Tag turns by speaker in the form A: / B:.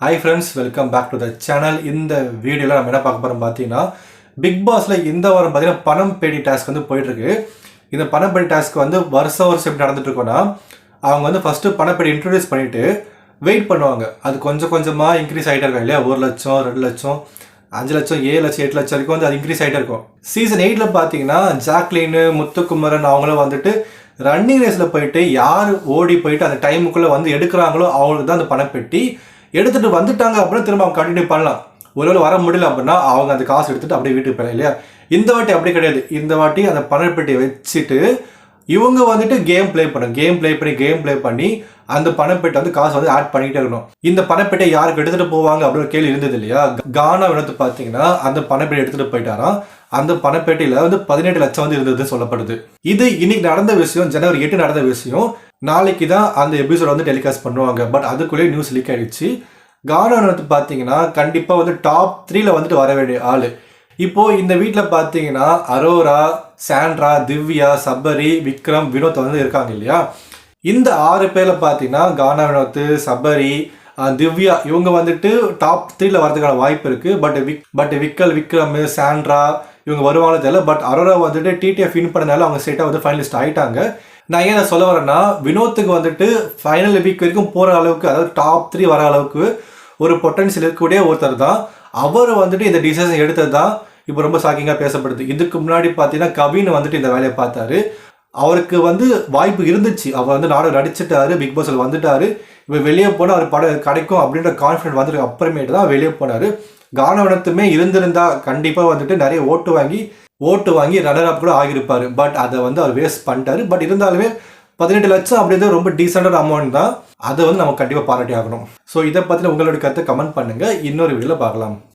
A: Hi friends, welcome back to the channel. இந்த வீடியோல நம்ம என்ன பார்க்க போறோம் பார்த்தீங்கன்னா பிக் பாஸ்ல இந்த வாரம் பார்த்தீங்கன்னா பணம் பேடி டாஸ்க் வந்து போயிட்டு இருக்கு. இந்த பணம் பேடி டாஸ்க் வந்து வருஷம் எப்படி நடந்துட்டு இருக்கோம்னா அவங்க வந்து ஃபர்ஸ்ட் பணப்பேடி இன்ட்ரோடியூஸ் பண்ணிட்டு வெயிட் பண்ணுவாங்க. அது கொஞ்சம் கொஞ்சமா இன்க்ரீஸ் ஆகிட்டே இருக்கும் இல்லையா? 1 லட்சம் 2 லட்சம் 5 லட்சம் 7 லட்சம் 8 லட்சம் வரைக்கும் வந்து அது இன்க்ரீஸ் ஆகிட்டே இருக்கும். சீசன் 8ல பார்த்தீங்கன்னா ஜாக்லின் முத்துக்குமரன் அவங்களும் வந்துட்டு ரன்னிங் ரேஸில் போயிட்டு யார் ஓடி போயிட்டு அந்த டைமுக்குள்ளே வந்து எடுக்கிறாங்களோ அவங்களுக்கு தான் அந்த பணப்பெட்டி எடுத்துட்டு வந்துட்டாங்க அப்படின்னா திரும்ப அவங்க கண்டினியூ பண்ணலாம். ஒருவேளை வர முடியல அப்படின்னா அவங்க அந்த காசு எடுத்துட்டு அப்படியே வீட்டுக்கு போயிடலாம் இல்லையா? இந்த வாட்டி அப்படி கிடையாது. இந்த வாட்டி அந்த பணப்பெட்டியை வச்சுட்டு இவங்க வந்துட்டு கேம் ப்ளே பண்ணி அந்த பணப்பெட்டை வந்து காசு வந்து ஆட் பண்ணிக்கிட்டே இருக்கணும். இந்த பணப்பெட்டை யாருக்கு எடுத்துட்டு போவாங்க அப்படின்னு கேள்வி இருந்தது இல்லையா? கானா வினத்து பார்த்தீங்கன்னா அந்த பணப்பெட்டை எடுத்துட்டு போயிட்டாராம். அந்த பணப்பேட்டியில வந்து 18 லட்சம் வந்து இருந்தது சொல்லப்படுது. இது இன்னைக்கு நடந்த விஷயம், ஜனவரி 8 நடந்த விஷயம். நாளைக்கு தான் அந்த எபிசோட் வந்து டெலிகாஸ்ட் பண்ணுவாங்க. பட் அதுக்குள்ளேயே நியூஸ் லீக் ஆயிடுச்சு. கானா வந்து பார்த்தீங்கன்னா கண்டிப்பாக வந்து டாப் 3ல வந்துட்டு வர வேண்டிய ஆள். இப்போ இந்த வீட்டில் பார்த்தீங்கன்னா அரோரா, சாண்ட்ரா, திவ்யா, சபரி, விக்ரம், வினோத் வந்து இருக்காங்க இல்லையா? இந்த 6 பேரில் பார்த்தீங்கன்னா கானா வினோத், சபரி, திவ்யா இவங்க வந்துட்டு டாப் 3ல வரதுக்கான வாய்ப்பு இருக்கு. பட் விக்ரம், சாண்ட்ரா இவங்க வருவாங்களோ தெரியல. பட் அரோரா வந்துட்டு டிடிஎஃப் வின் பண்ணனால அவங்க ஸ்ட்ரெயிட்டாக வந்து ஃபைனலிஸ்ட் ஆகிட்டாங்க. நான் ஏன் சொல்ல வரேன்னா வினோத்துக்கு வந்துட்டு ஃபைனல் வீக் வரைக்கும் போகிற அளவுக்கு, அதாவது டாப் 3 வர அளவுக்கு ஒரு பொட்டன்ஷியல் இருக்கக்கூடிய ஒருத்தர் தான். அவர் வந்துட்டு இந்த டிசிஷன் எடுத்தது தான் இப்போ ரொம்ப ஷாக்கிங்காக பேசப்படுது. இதுக்கு முன்னாடி பார்த்தீங்கன்னா கவின் வந்துட்டு இந்த வேலையை பார்த்தாரு. அவருக்கு வந்து வாய்ப்பு இருந்துச்சு. அவர் வந்து நாடகம் நடிச்சிட்டாரு, பிக் பாஸில் வந்துட்டாரு. இப்போ வெளியே போனால் அவர் படம் கிடைக்கும் அப்படின்ற கான்ஃபிடென்ட் வந்துட்டு அப்புறமேட்டு தான் வெளியே போனார். கானவனத்துமே இருந்திருந்தா கண்டிப்பாக வந்துட்டு நிறைய ஓட்டு வாங்கி ரன்னர் அப் கூட ஆகியிருப்பார். பட் அதை வந்து அவர் வேஸ்ட் பண்ணிட்டாரு. பட் இருந்தாலுமே 18 லட்சம் அப்படின்றது ரொம்ப டீசெண்டான அமௌண்ட் தான். அதை வந்து நம்ம கண்டிப்பாக பாராட்டி ஆகணும். ஸோ இதை பற்றின உங்களுடைய கருத்தை கமெண்ட் பண்ணுங்கள். இன்னொரு வீடியோவில் பார்க்கலாம்.